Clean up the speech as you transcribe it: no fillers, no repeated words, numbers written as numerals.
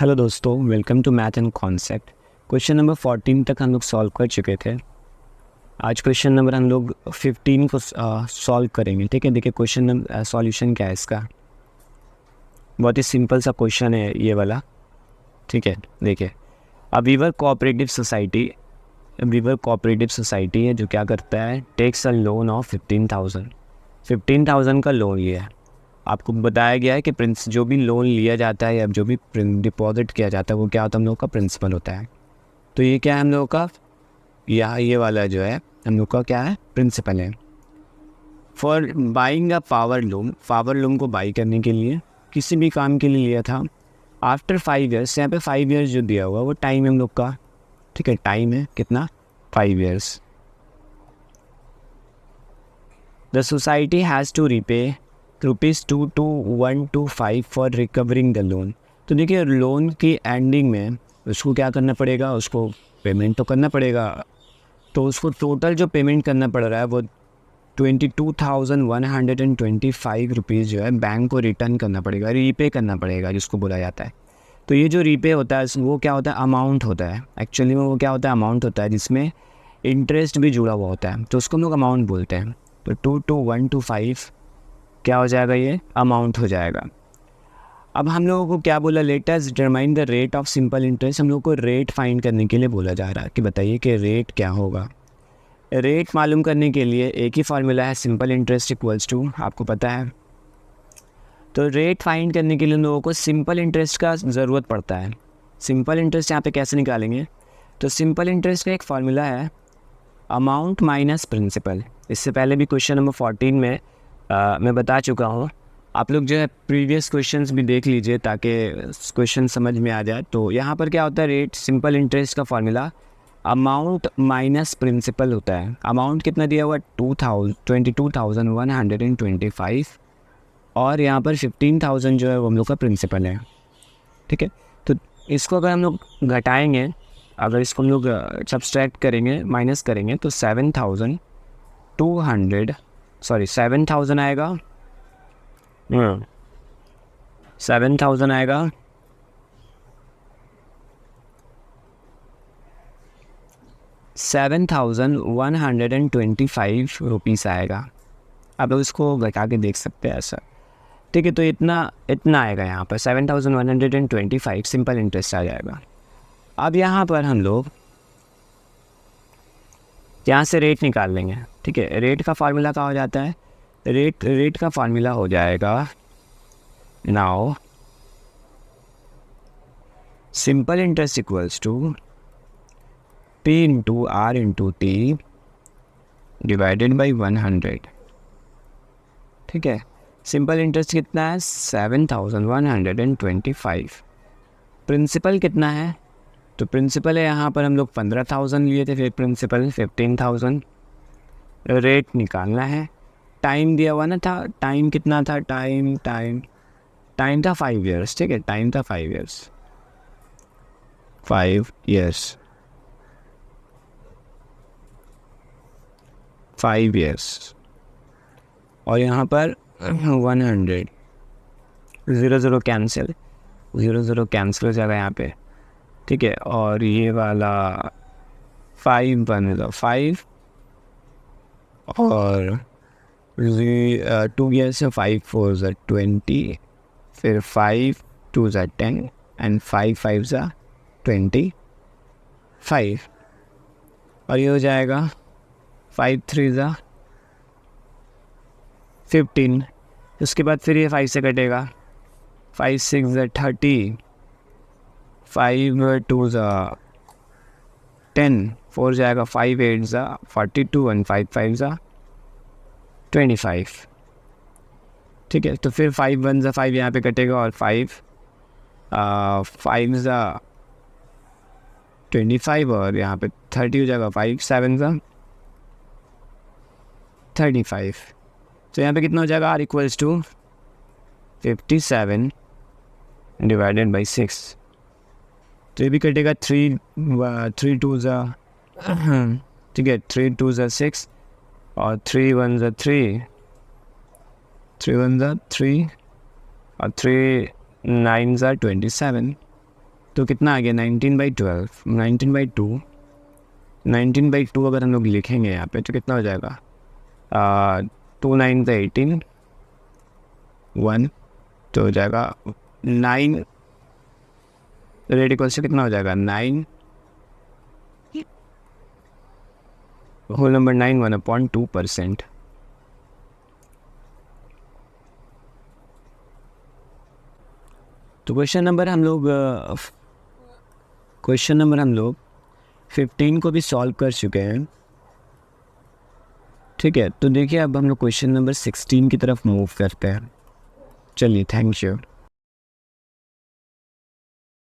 Hello दोस्तों, welcome to math and concept. Question number 14 तक हम लोग सॉल्व कर चुके थे। आज क्वेश्चन नंबर हम लोग 15 को सॉल्व करेंगे। ठीक है, देखिए क्वेश्चन नंबर सॉल्यूशन क्या है इसका। बहुत ही सिंपल सा क्वेश्चन है ये वाला। ठीक है, देखिए वीवर कोऑपरेटिव सोसाइटी है जो क्या करता है, टेक्स अ लोन ऑफ 15,000 का लोन लिया है। आपको बताया गया है कि प्रिंस जो भी लोन लिया जाता है या जो भी डिपॉजिट किया जाता है वो क्या होता है, हम लोग का प्रिंसिपल होता है। तो ये क्या है, हम लोग का ये वाला जो है हम लोग का क्या है, प्रिंसिपल है। For buying a power loan को बाई करने के लिए किसी भी काम के लिए लिया था। आफ्टर 5 ईयर्स, यहाँ पे 5 ईयर्स जो दिया हुआ वो टाइम है हम लोग का। ठीक है, टाइम है कितना, 5 years. The society has to repay ₹22125 for recovering the loan. तो देखिए लोन की एंडिंग में उसको क्या करना पड़ेगा, उसको पेमेंट तो करना पड़ेगा। तो उसको टोटल जो पेमेंट करना पड़ रहा है वो 22,125 रुपीज़ जो है बैंक को रिटर्न करना पड़ेगा, रीपे करना पड़ेगा जिसको बोला जाता है। तो ये जो रीपे होता है वो क्या होता है, अमाउंट होता है। एक्चुअली में वो क्या होता है, अमाउंट होता है जिसमें इंटरेस्ट भी जुड़ा हुआ होता है, तो उसको हम लोग अमाउंट बोलते हैं। तो 22,125 क्या हो जाएगा, ये अमाउंट हो जाएगा। अब हम लोगों को क्या बोला, let us determine the rate of simple interest. हम लोग को रेट फाइंड करने के लिए बोला जा रहा है कि बताइए कि रेट क्या होगा। रेट मालूम करने के लिए एक ही फार्मूला है, सिंपल इंटरेस्ट इक्वल्स टू, आपको पता है। तो रेट फाइंड करने के लिए हम लोगों को सिंपल इंटरेस्ट का ज़रूरत पड़ता है। सिंपल इंटरेस्ट यहाँ पे कैसे निकालेंगे, तो सिंपल इंटरेस्ट का एक फार्मूला है अमाउंट माइनस प्रिंसिपल। इससे पहले भी क्वेश्चन नंबर 14 में मैं बता चुका हूँ। आप लोग जो है प्रीवियस क्वेश्चंस भी देख लीजिए ताकि क्वेश्चन समझ में आ जाए। तो यहाँ पर क्या होता है, रेट सिंपल इंटरेस्ट का फार्मूला अमाउंट माइनस प्रिंसिपल होता है। अमाउंट कितना दिया हुआ, 22,125 और यहाँ पर 15,000 जो है वो हम लोग का प्रिंसिपल है। ठीक है, तो इसको अगर हम लोग घटाएंगे, अगर इसको हम लोग सब्सट्रैक्ट करेंगे, माइनस करेंगे, तो 7,000 आएगा। 7,000 आएगा 7,125 रुपीज़ आएगा। अब इसको घटा के देख सकते हैं ऐसा। ठीक है, तो इतना आएगा यहाँ पर 7,125 सिंपल इंटरेस्ट आ जाएगा। अब यहाँ पर हम लोग यहाँ से रेट निकाल लेंगे। ठीक है, रेट का फार्मूला क्या हो जाता है, रेट का फार्मूला हो जाएगा now simple interest equals to P into R into T divided by 100। ठीक है, सिंपल इंटरेस्ट कितना है, 7,125। प्रिंसिपल कितना है, तो प्रिंसिपल है यहाँ पर हम लोग 15,000 लिए थे, फिर प्रिंसिपल 15,000। रेट निकालना है, टाइम दिया हुआ ना था, टाइम कितना था, टाइम था 5 ईयर्स। ठीक है, टाइम था 5 ईयर्स, 5 ईयर्स। और यहाँ पर 100, 0 कैंसिल, 0 कैंसिल हो जाएगा यहाँ पे। ठीक है, और ये वाला 5 बनेगा 5 और 2 ईयर से 5 4 ज़ा 20, फिर 5 2 ज़ा 10 एंड 5 5 ज़ा 25। और ये हो जाएगा 5 3 ज़ा 15। उसके बाद फिर ये 5 से कटेगा, 5 6 ज़ा 30, 5 2 ज़ा 10, 4 जाएगा, 5 8 ज़ा 42 एंड 5 5 ज़ा 25। ठीक है, तो फिर 5 1 ज़ा 5 यहाँ पे कटेगा और 5 ज़ा 25 और यहाँ पे 30 हो जाएगा, 5 7 ज़ा 35। तो यहाँ पे कितना हो जाएगा, R equals to 57 divided by 6। तो ये भी कटेगा, 3 2 ज़ा ठीक है, 3 2 ज़ा 6 और 3 1 ज़ा 3, 3 1 ज़ा 3 और 3 9 ज़ा 27। तो कितना आ गया 19/12, 19/2, 19/2 अगर हम लोग लिखेंगे यहाँ पे तो कितना हो जाएगा 2 9 18, 1 तो हो जाएगा 9 रेडिकल से कितना हो जाएगा 9 होल नंबर 9 1/2%। तो क्वेश्चन नंबर हम लोग 15 को भी सॉल्व कर चुके हैं। ठीक है, तो देखिए अब हम लोग क्वेश्चन नंबर 16 की तरफ मूव करते हैं। चलिए, थैंक यू।